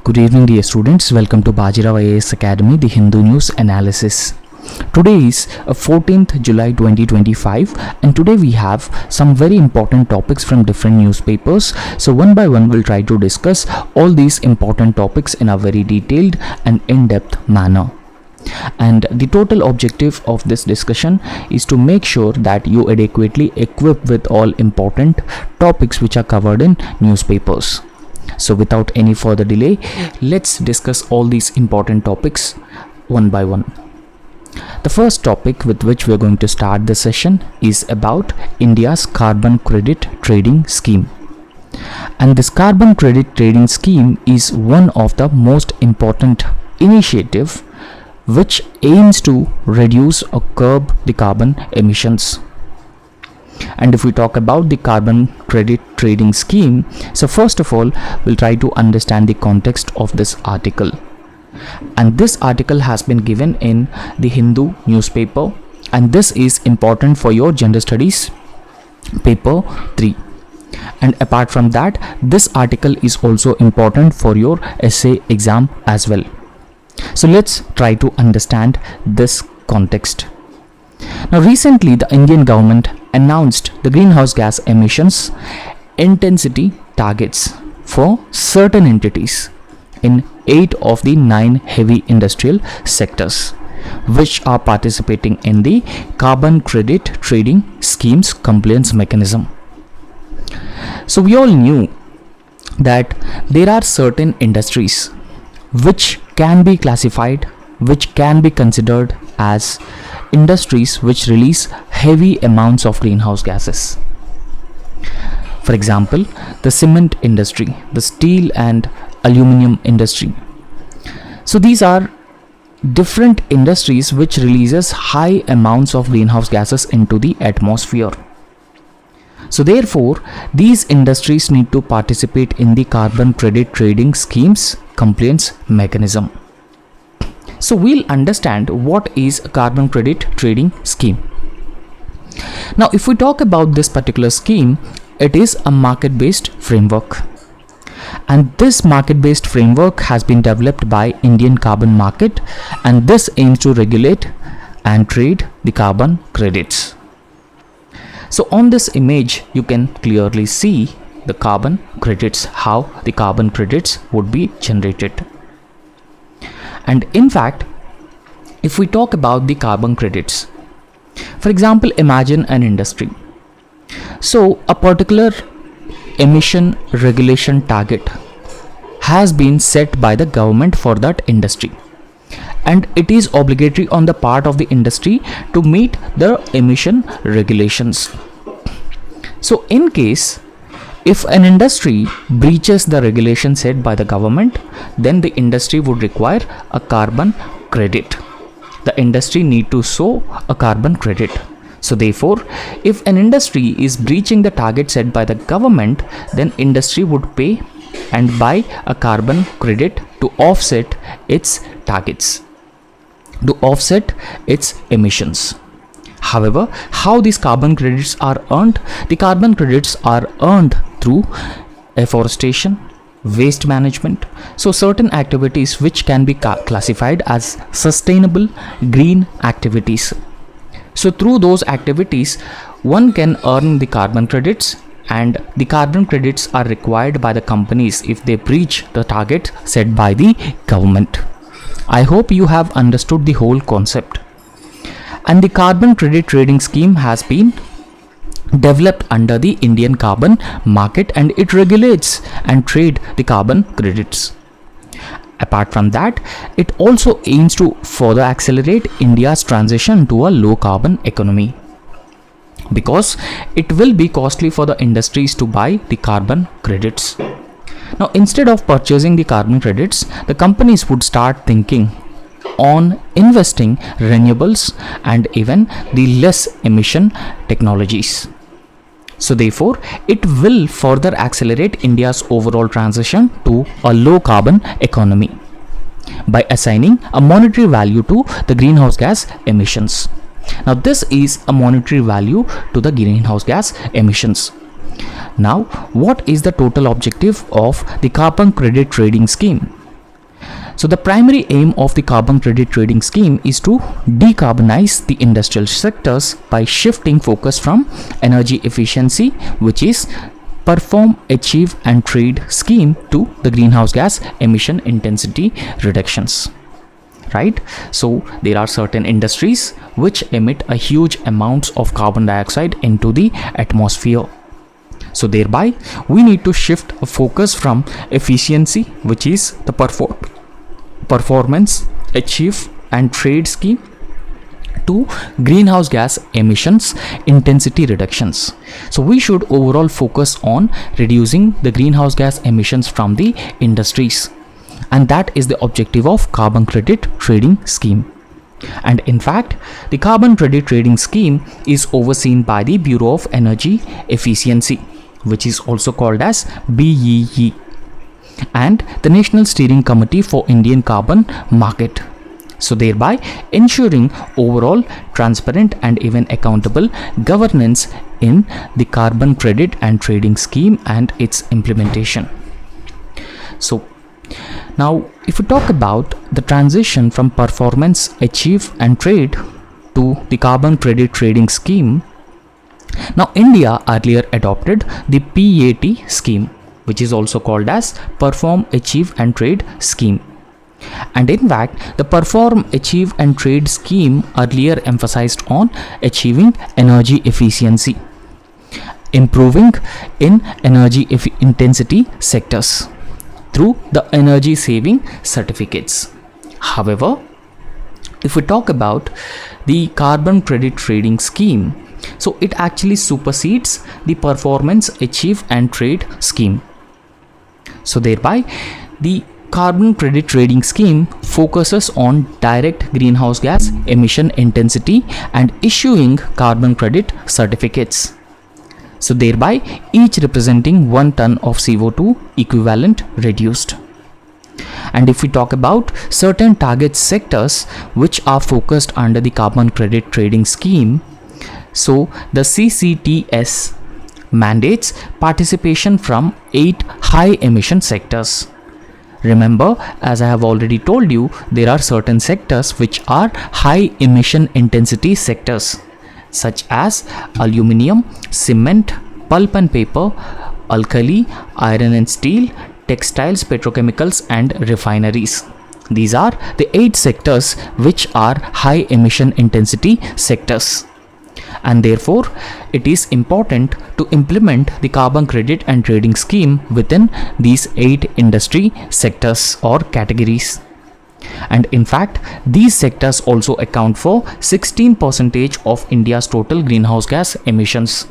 Good evening, dear students. Welcome to Bajirao IAS Academy, the Hindu News Analysis. Today is 14th July 2025, and today we have some very important topics from different newspapers. So one by one we'll try to discuss all these important topics in a very detailed and in-depth manner. And the total objective of this discussion is to make sure that you adequately equip with all important topics which are covered in newspapers. So without any further delay, let's discuss all these important topics one by one. The first topic with which we are going to start the session is about India's carbon credit trading scheme. And this carbon credit trading scheme is one of the most important initiative which aims to reduce or curb the carbon emissions. And if we talk about the carbon credit trading scheme, so first of all, we'll try to understand the context of this article. And this article has been given in the Hindu newspaper, and this is important for your Gender Studies paper 3. And apart from that, this article is also important for your essay exam as well. So let's try to understand this context. Now recently, the Indian government announced the greenhouse gas emissions intensity targets for certain entities in 8 of the 9 heavy industrial sectors which are participating in the carbon credit trading scheme's compliance mechanism. So we all knew that there are certain industries which can be classified, which can be considered as industries which release heavy amounts of greenhouse gases. For example, the cement industry, the steel and aluminum industry. So these are different industries which releases high amounts of greenhouse gases into the atmosphere. So therefore, these industries need to participate in the carbon credit trading scheme's compliance mechanism. So we'll understand what is a carbon credit trading scheme. Now, if we talk about this particular scheme, it is a market-based framework. And this market-based framework has been developed by Indian carbon market, and this aims to regulate and trade the carbon credits. So on this image, you can clearly see the carbon credits, how the carbon credits would be generated. And in fact, if we talk about the carbon credits, for example, imagine an industry. So a particular emission regulation target has been set by the government for that industry, and it is obligatory on the part of the industry to meet the emission regulations. So in case if an industry breaches the regulation set by the government, then the industry would require a carbon credit. The industry need to show a carbon credit. So therefore, if an industry is breaching the target set by the government, then industry would pay and buy a carbon credit to offset its targets, to offset its emissions. However, how these carbon credits are earned? The carbon credits are earned through afforestation, waste management, so certain activities which can be classified as sustainable green activities. So through those activities, one can earn the carbon credits, and the carbon credits are required by the companies if they breach the target set by the government. I hope you have understood the whole concept. And the carbon credit trading scheme has been developed under the Indian carbon market, and it regulates and trade the carbon credits. Apart from that, it also aims to further accelerate India's transition to a low carbon economy, because it will be costly for the industries to buy the carbon credits. Now, instead of purchasing the carbon credits, the companies would start thinking on investing renewables and even the less emission technologies. So therefore, it will further accelerate India's overall transition to a low carbon economy by assigning a monetary value to the greenhouse gas emissions. Now this is a monetary value to the greenhouse gas emissions. Now, what is the total objective of the carbon credit trading scheme? So the primary aim of the carbon credit trading scheme is to decarbonize the industrial sectors by shifting focus from energy efficiency, which is perform, achieve and trade scheme, to the greenhouse gas emission intensity reductions. Right? So there are certain industries which emit a huge amounts of carbon dioxide into the atmosphere. So thereby we need to shift a focus from efficiency, which is the performance, achieve and trade scheme, to greenhouse gas emissions intensity reductions. So we should overall focus on reducing the greenhouse gas emissions from the industries, and that is the objective of carbon credit trading scheme. And in fact, the carbon credit trading scheme is overseen by the Bureau of Energy Efficiency, which is also called as BEE, and the National Steering Committee for Indian Carbon Market. So thereby ensuring overall transparent and even accountable governance in the carbon credit and trading scheme and its implementation. So now if we talk about the transition from performance, achieve and trade to the carbon credit trading scheme, now India earlier adopted the PAT scheme, which is also called as perform, achieve and trade scheme. And in fact, the perform, achieve and trade scheme earlier emphasized on achieving energy efficiency, improving in energy intensity sectors through the energy saving certificates. However, if we talk about the carbon credit trading scheme, so it actually supersedes the performance, achieve and trade scheme. So thereby the carbon credit trading scheme focuses on direct greenhouse gas emission intensity and issuing carbon credit certificates. So thereby each representing 1 ton of CO2 equivalent reduced. And if we talk about certain target sectors which are focused under the carbon credit trading scheme, so the CCTS mandates participation from 8 high emission sectors. Remember, as I have already told you, there are certain sectors which are high emission intensity sectors, such as aluminium, cement, pulp and paper, alkali, iron and steel, textiles, petrochemicals and refineries. These are the 8 sectors which are high emission intensity sectors. And therefore it is important to implement the carbon credit and trading scheme within these 8 industry sectors or categories. And in fact, these sectors also account for 16% of India's total greenhouse gas emissions.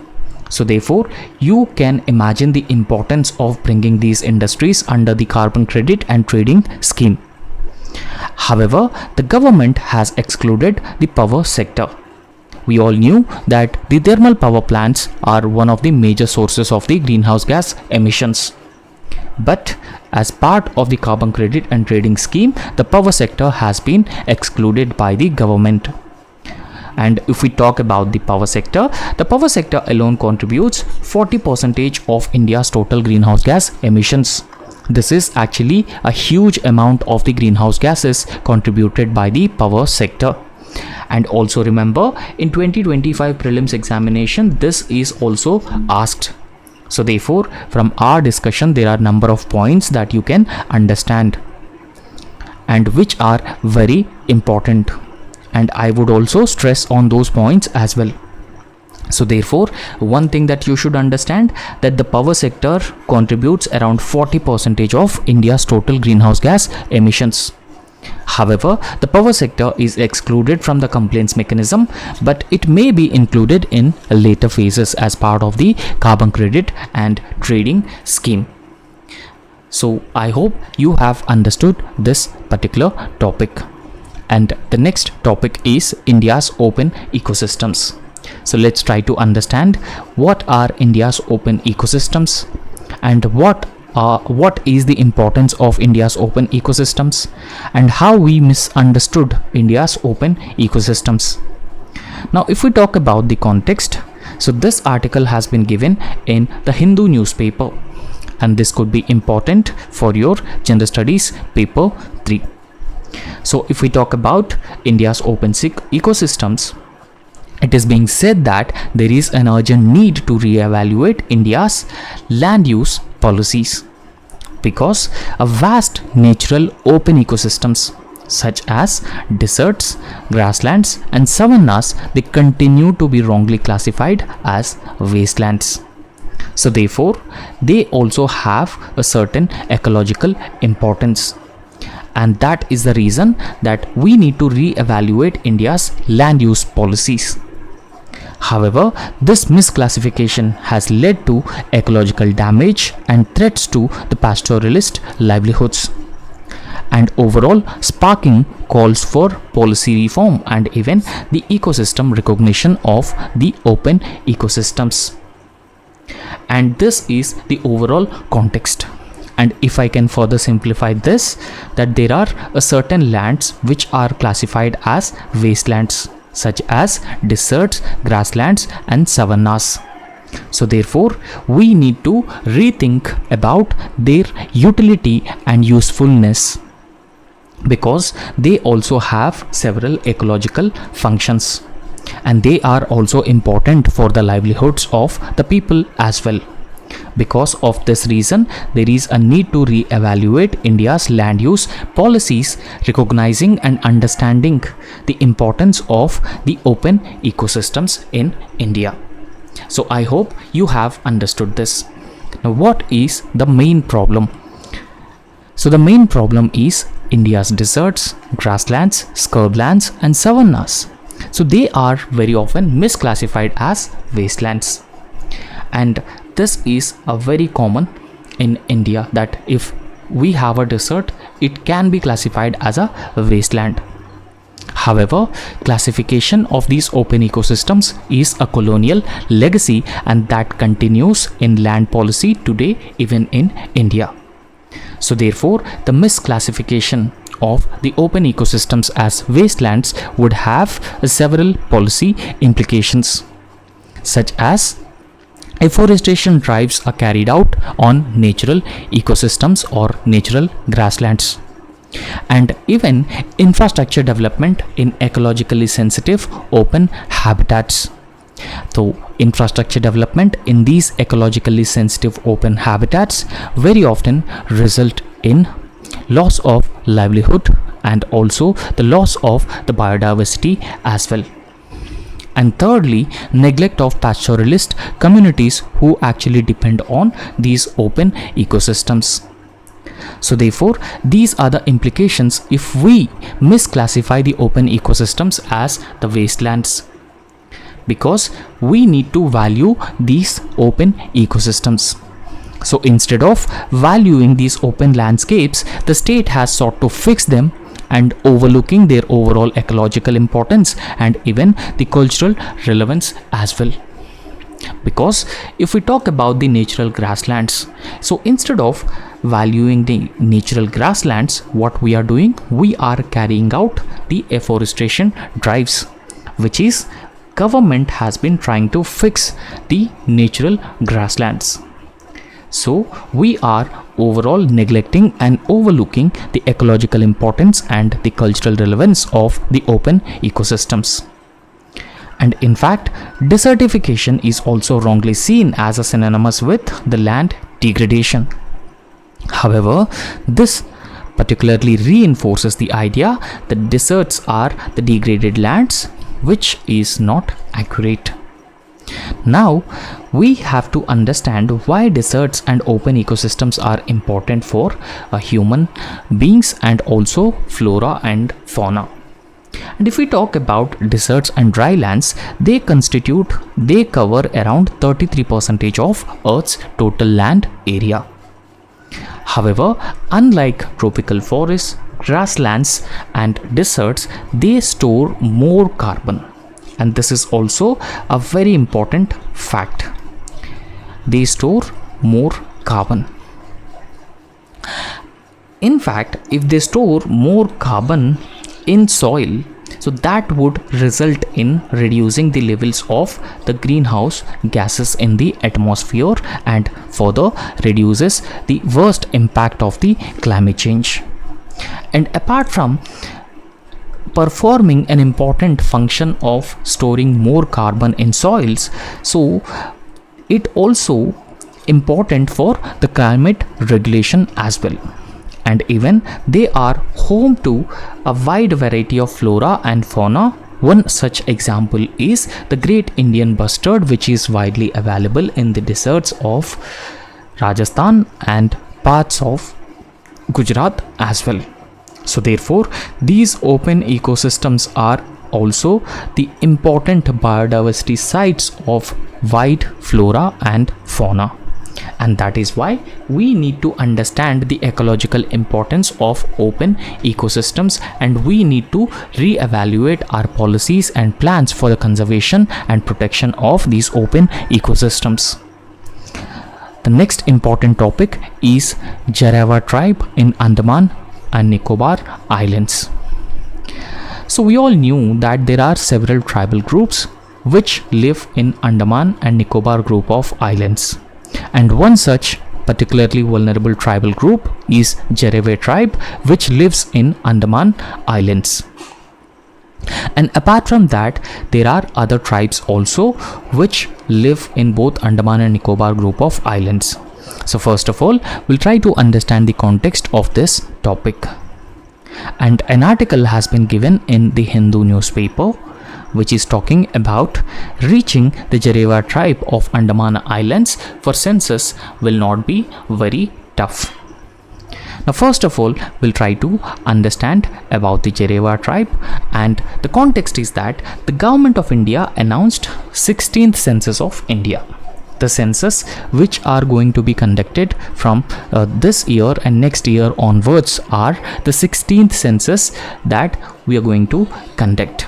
So therefore you can imagine the importance of bringing these industries under the carbon credit and trading scheme. However, the government has excluded the power sector. We all knew that the thermal power plants are one of the major sources of the greenhouse gas emissions. But as part of the carbon credit and trading scheme, the power sector has been excluded by the government. And if we talk about the power sector alone contributes 40% of India's total greenhouse gas emissions. This is actually a huge amount of the greenhouse gases contributed by the power sector. And also remember, in 2025 prelims examination, this is also asked. So therefore from our discussion there are number of points that you can understand and which are very important, and I would also stress on those points as well. So therefore one thing that you should understand, that the power sector contributes around 40% of India's total greenhouse gas emissions. However, the power sector is excluded from the complaints mechanism, but it may be included in later phases as part of the carbon credit and trading scheme. So I hope you have understood this particular topic. And the next topic is India's open ecosystems. So let's try to understand what are India's open ecosystems and what is the importance of India's open ecosystems and how we misunderstood India's open ecosystems. Now if we talk about the context, so this article has been given in the Hindu newspaper, and this could be important for your General Studies paper 3. So if we talk about India's open ecosystems, it is being said that there is an urgent need to reevaluate India's land use policies, because a vast natural open ecosystems such as deserts, grasslands and savannas, they continue to be wrongly classified as wastelands. So therefore they also have a certain ecological importance, and that is the reason that we need to reevaluate India's land use policies. However, this misclassification has led to ecological damage and threats to the pastoralist livelihoods, and overall sparking calls for policy reform and even the ecosystem recognition of the open ecosystems. And this is the overall context. And if I can further simplify this, that there are a certain lands which are classified as wastelands, such as deserts, grasslands and savannas. So therefore we need to rethink about their utility and usefulness, because they also have several ecological functions, and they are also important for the livelihoods of the people as well. Because of this reason, there is a need to reevaluate India's land use policies, recognizing and understanding the importance of the open ecosystems in India. So I hope you have understood this. Now, what is the main problem? So the main problem is India's deserts, grasslands, scrublands and savannas. So they are very often misclassified as wastelands, and this is a very common in India, that if we have a desert, it can be classified as a wasteland. However, classification of these open ecosystems is a colonial legacy, and that continues in land policy today even in India. So therefore the misclassification of the open ecosystems as wastelands would have several policy implications, such as afforestation drives are carried out on natural ecosystems or natural grasslands, and even infrastructure development in ecologically sensitive open habitats. So infrastructure development in these ecologically sensitive open habitats very often result in loss of livelihood and also the loss of the biodiversity as well. And thirdly, neglect of pastoralist communities who actually depend on these open ecosystems. So therefore these are the implications if we misclassify the open ecosystems as the wastelands, because we need to value these open ecosystems. So instead of valuing these open landscapes, the state has sought to fix them and overlooking their overall ecological importance and even the cultural relevance as well. Because if we talk about the natural grasslands, so instead of valuing the natural grasslands, what we are doing, we are carrying out the afforestation drives, which is government has been trying to fix the natural grasslands. So we are overall neglecting and overlooking the ecological importance and the cultural relevance of the open ecosystems. And in fact, desertification is also wrongly seen as a synonymous with the land degradation. However, this particularly reinforces the idea that deserts are the degraded lands, which is not accurate. Now, we have to understand why deserts and open ecosystems are important for human beings and also flora and fauna. And if we talk about deserts and dry lands, they cover around 33% of Earth's total land area. However, unlike tropical forests, grasslands and deserts, they store more carbon. And this is also a very important fact. They store more carbon. In fact, if they store more carbon in soil, so that would result in reducing the levels of the greenhouse gases in the atmosphere and further reduces the worst impact of the climate change. And apart from performing an important function of storing more carbon in soils, so it also important for the climate regulation as well. And even they are home to a wide variety of flora and fauna. One such example is the great Indian bustard, which is widely available in the deserts of Rajasthan and parts of Gujarat as well. So therefore, these open ecosystems are also the important biodiversity sites of wide flora and fauna. And that is why we need to understand the ecological importance of open ecosystems, and we need to re-evaluate our policies and plans for the conservation and protection of these open ecosystems. The next important topic is Jarawa tribe in Andaman and Nicobar Islands. So we all knew that there are several tribal groups which live in Andaman and Nicobar group of islands. And one such particularly vulnerable tribal group is Jarawa tribe, which lives in Andaman Islands. And apart from that, there are other tribes also which live in both Andaman and Nicobar group of islands. So first of all, we'll try to understand the context of this topic. And an article has been given in the Hindu newspaper, which is talking about reaching the Jarawa tribe of Andaman Islands for census will not be very tough. Now first of all, we'll try to understand about the Jarawa tribe, and the context is that the government of India announced 16th census of India. The census which are going to be conducted from this year and next year onwards are the 16th census that we are going to conduct.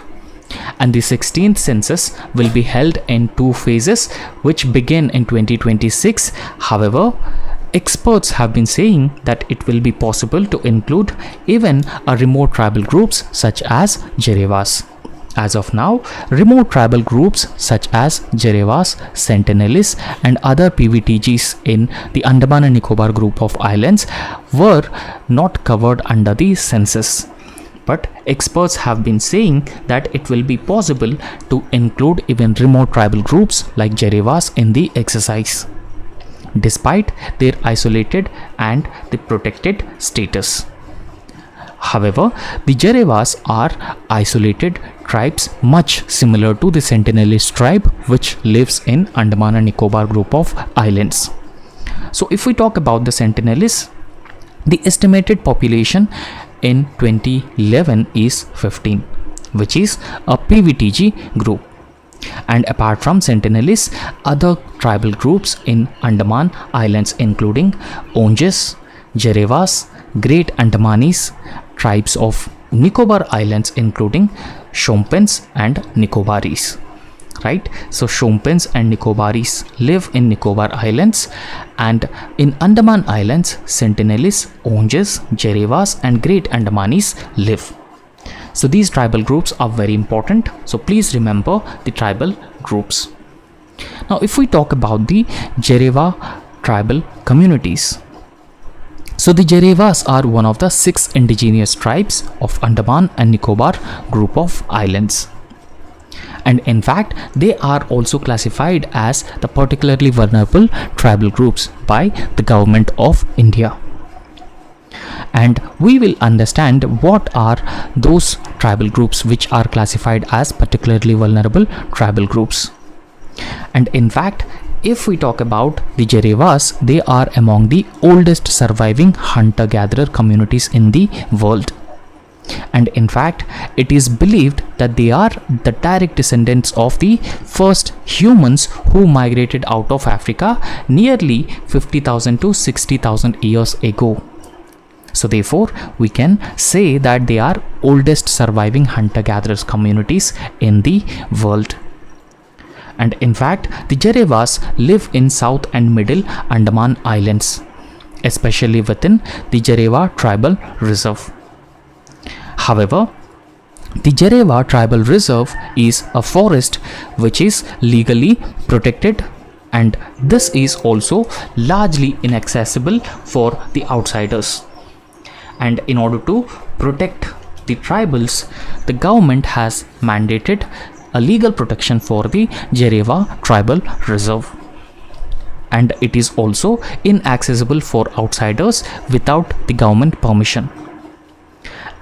And the 16th census will be held in two phases which begin in 2026. However, experts have been saying that it will be possible to include even remote tribal groups such as Jarawas. As of now, remote tribal groups such as Jarawas, Sentinelese and other PVTGs in the Andaman and Nicobar group of islands were not covered under the census. But experts have been saying that it will be possible to include even remote tribal groups like Jarawas in the exercise, despite their isolated and the protected status. However, the Jarawas are isolated tribes much similar to the Sentinelese tribe which lives in Andaman and Nicobar group of islands. So if we talk about the Sentinelese, the estimated population in 2011 is 15, which is a PVTG group. And apart from Sentinelese, other tribal groups in Andaman Islands including Onges, Jarawas, Great Andamanis, tribes of Nicobar Islands including Shompens and Nicobaris. Right, so Shompens and Nicobaris live in Nicobar Islands, and in Andaman Islands, Sentinelese, Onges, Jarawas and Great Andamanis live. So these tribal groups are very important, so please remember the tribal groups. Now if we talk about the Jarawa tribal communities, so the Jarawas are one of the 6 indigenous tribes of Andaman and Nicobar group of islands. And in fact, they are also classified as the particularly vulnerable tribal groups by the government of India. And we will understand what are those tribal groups which are classified as particularly vulnerable tribal groups. And in fact, if we talk about the Jarawas, they are among the oldest surviving hunter-gatherer communities in the world. And in fact, it is believed that they are the direct descendants of the first humans who migrated out of Africa nearly 50,000 to 60,000 years ago. So therefore, we can say that they are oldest surviving hunter-gatherers communities in the world. And in fact, the Jarawas live in South and Middle Andaman Islands, especially within the Jarawa Tribal Reserve. However, the Jarawa Tribal Reserve is a forest which is legally protected, and this is also largely inaccessible for the outsiders. And in order to protect the tribals, the government has mandated a legal protection for the Jereva Tribal Reserve. And it is also inaccessible for outsiders without the government permission.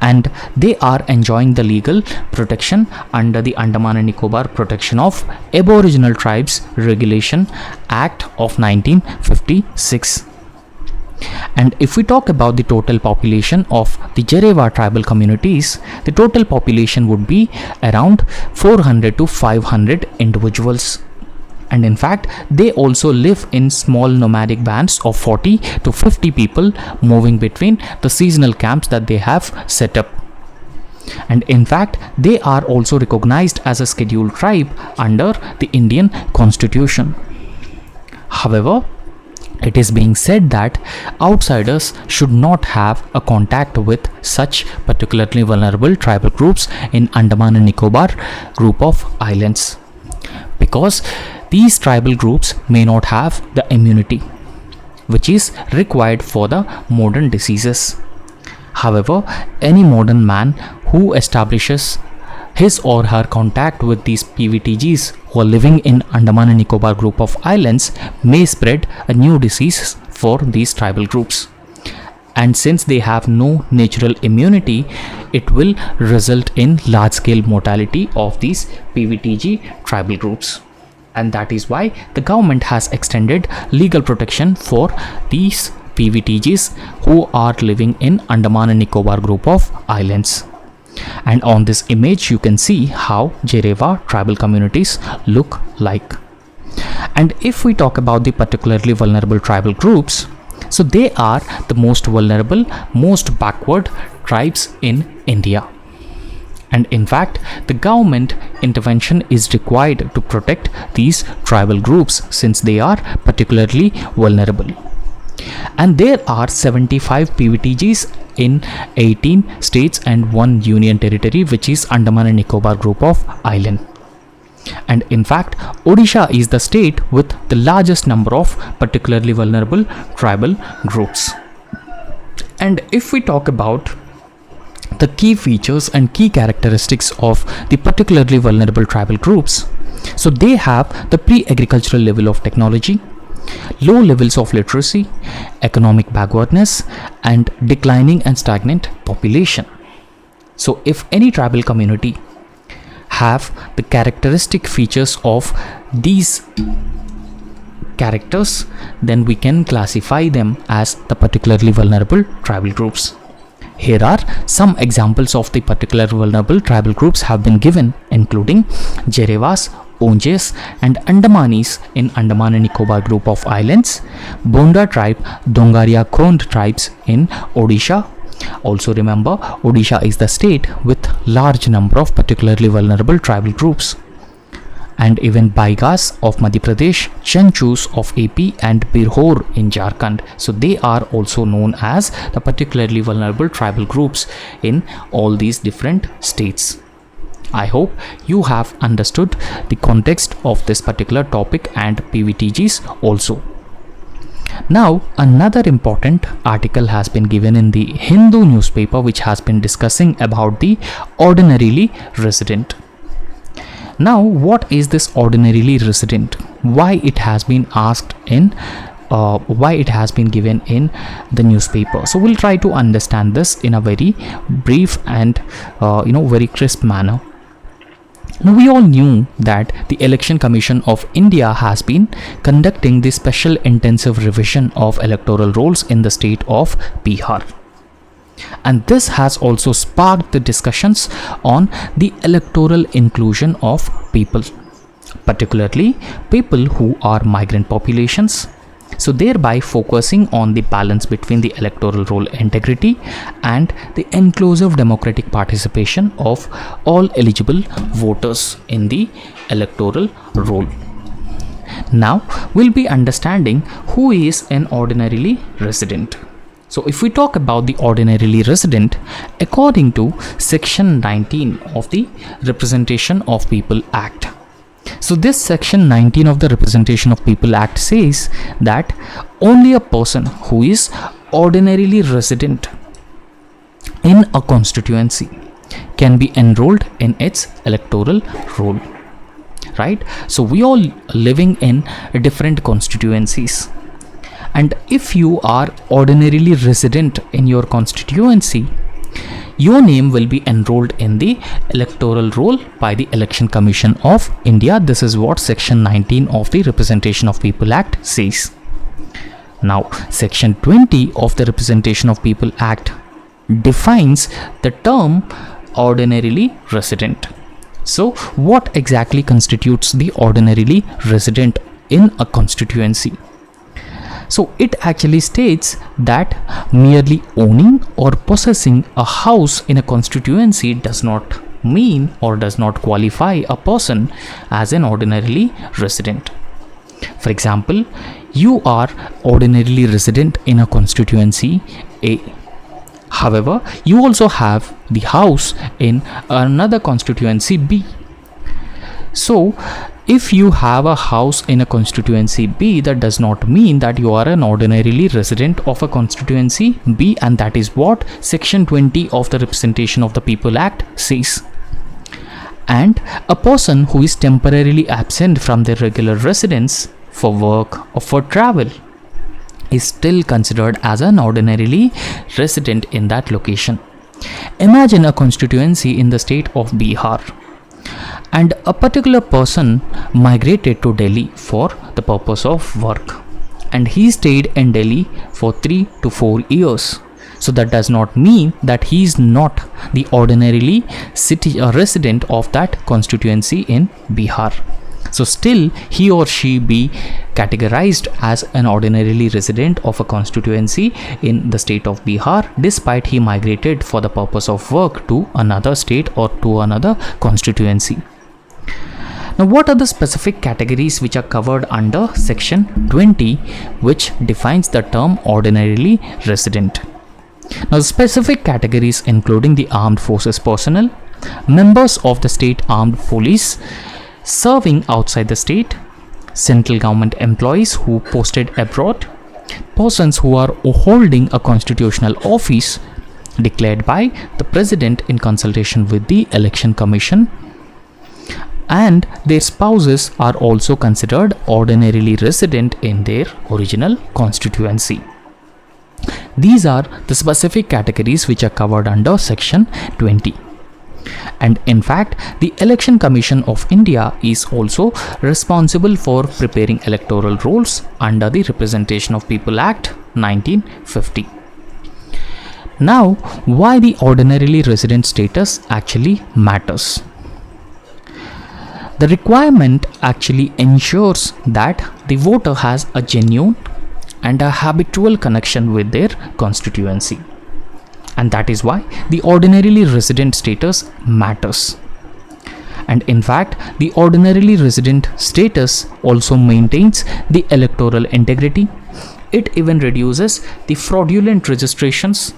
And they are enjoying the legal protection under the Andaman and Nicobar Protection of Aboriginal Tribes Regulation Act of 1956. And if we talk about the total population of the Jereva tribal communities, the total population would be around 400 to 500 individuals. And in fact, they also live in small nomadic bands of 40 to 50 people, moving between the seasonal camps that they have set up. And in fact, they are also recognized as a scheduled tribe under the Indian Constitution. However, it is being said that outsiders should not have a contact with such particularly vulnerable tribal groups in Andaman and Nicobar group of islands, because these tribal groups may not have the immunity which is required for the modern diseases. However, any modern man who establishes his or her contact with these PVTGs who are living in Andaman and Nicobar group of islands may spread a new disease for these tribal groups. And since they have no natural immunity, it will result in large-scale mortality of these PVTG tribal groups. And that is why the government has extended legal protection for these PVTGs who are living in Andaman and Nicobar group of islands. And on this image you can see how Jereva tribal communities look like. And if we talk about the particularly vulnerable tribal groups, so they are the most vulnerable, most backward tribes in India. And in fact, the government intervention is required to protect these tribal groups since they are particularly vulnerable. And there are 75 PVTGs in 18 states and 1 union territory, which is Andaman and Nicobar group of island. And in fact, Odisha is the state with the largest number of particularly vulnerable tribal groups. And if we talk about the key features and key characteristics of the particularly vulnerable tribal groups, so they have the pre-agricultural level of technology, low levels of literacy, economic backwardness, and declining and stagnant population. So if any tribal community have the characteristic features of these characters, then we can classify them as the particularly vulnerable tribal groups. Here are some examples of the particular vulnerable tribal groups have been given, including Jerevas, Onges and Andamanis in Andaman and Nicobar group of islands, Bonda tribe, Dongaria Khond tribes in Odisha. Also remember, Odisha is the state with large number of particularly vulnerable tribal groups. And even Baigas of Madhya Pradesh, Chanchus of AP and Birhor in Jharkhand. So they are also known as the particularly vulnerable tribal groups in all these different states. I hope you have understood the context of this particular topic and PVTGs also. Now, another important article has been given in the Hindu newspaper which has been discussing about the ordinarily resident. Now, what is this ordinarily resident? Why it has been asked in why it has been given in the newspaper? So we'll try to understand this in a very brief and very crisp manner. Now, we all knew that the Election Commission of India has been conducting the special intensive revision of electoral rolls in the state of Bihar. And this has also sparked the discussions on the electoral inclusion of people, particularly people who are migrant populations. So thereby focusing on the balance between the electoral roll integrity and the inclusive democratic participation of all eligible voters in the electoral roll. Now we'll be understanding who is an ordinarily resident. So if we talk about the ordinarily resident, according to section 19 of the Representation of People Act. So this section 19 of the Representation of People Act says that only a person who is ordinarily resident in a constituency can be enrolled in its electoral roll, right? So we all living in different constituencies, and if you are ordinarily resident in your constituency, your name will be enrolled in the electoral roll by the Election Commission of India. This is what section 19 of the Representation of People Act says. Now, section 20 of the Representation of People Act defines the term ordinarily resident. So, what exactly constitutes the ordinarily resident in a constituency? So, it actually states that merely owning or possessing a house in a constituency does not mean or does not qualify a person as an ordinarily resident. For example, you are ordinarily resident in a constituency A. However, you also have the house in another constituency B. So, if you have a house in a constituency B, that does not mean that you are an ordinarily resident of a constituency B, and that is what section 20 of the Representation of the People Act says. And a person who is temporarily absent from their regular residence for work or for travel is still considered as an ordinarily resident in that location. Imagine a constituency in the state of Bihar, and a particular person migrated to Delhi for the purpose of work, and he stayed in Delhi for 3 to 4 years. So that does not mean that he is not the ordinarily resident of that constituency in Bihar. So still he or she be categorized as an ordinarily resident of a constituency in the state of Bihar, despite he migrated for the purpose of work to another state or to another constituency. Now, what are the specific categories which are covered under section 20, which defines the term ordinarily resident? Now, specific categories including the armed forces personnel, members of the state armed police serving outside the state, central government employees who posted abroad, persons who are holding a constitutional office declared by the president in consultation with the Election Commission, and their spouses are also considered ordinarily resident in their original constituency. These are the specific categories which are covered under section 20. And in fact, the Election Commission of India is also responsible for preparing electoral rolls under the Representation of People Act 1950. Now, why the ordinarily resident status actually matters? The requirement actually ensures that the voter has a genuine and a habitual connection with their constituency. And that is why the ordinarily resident status matters. And in fact, the ordinarily resident status also maintains the electoral integrity. It even reduces the fraudulent registrations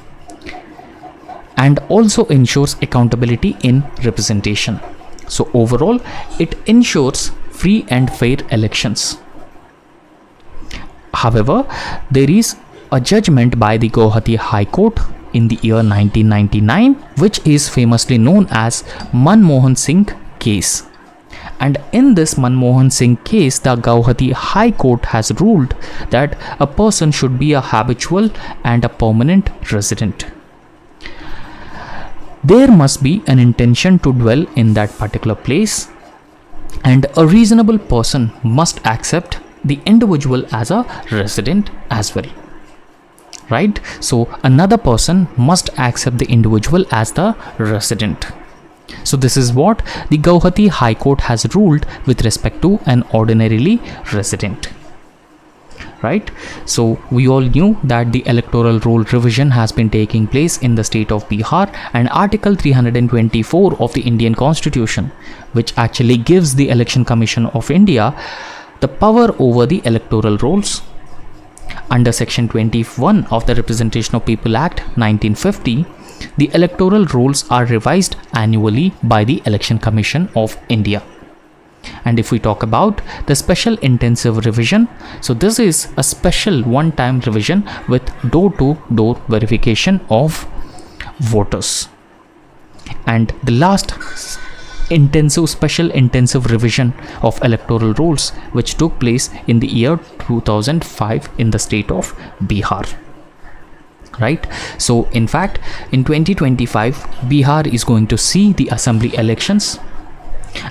and also ensures accountability in representation. So overall, it ensures free and fair elections. However, there is a judgment by the Guwahati High Court in the year 1999, which is famously known as Manmohan Singh case. And in this Manmohan Singh case, the Guwahati High Court has ruled that a person should be a habitual and a permanent resident. There must be an intention to dwell in that particular place, and a reasonable person must accept the individual as a resident as well. Right? So another person must accept the individual as the resident. So this is what the Guwahati High Court has ruled with respect to an ordinarily resident. Right? So we all knew that the electoral roll revision has been taking place in the state of Bihar, and Article 324 of the Indian Constitution, which actually gives the Election Commission of India the power over the electoral rolls. Under section 21 of the Representation of People Act 1950, the electoral rolls are revised annually by the Election Commission of India. And if we talk about the special intensive revision, so this is a special one-time revision with door-to-door verification of voters. And the last special intensive revision of electoral rules, which took place in the year 2005 in the state of Bihar. Right, so in fact in 2025 Bihar is going to see the assembly elections,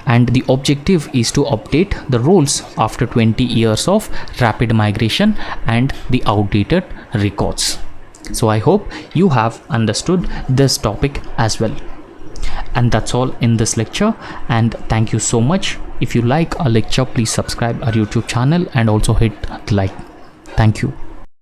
and the objective is to update the rules after 20 years of rapid migration and the outdated records. So I hope you have understood this topic as well. And that's all in this lecture, and thank you so much. If you like our lecture, please subscribe our YouTube channel and also hit the like. Thank you.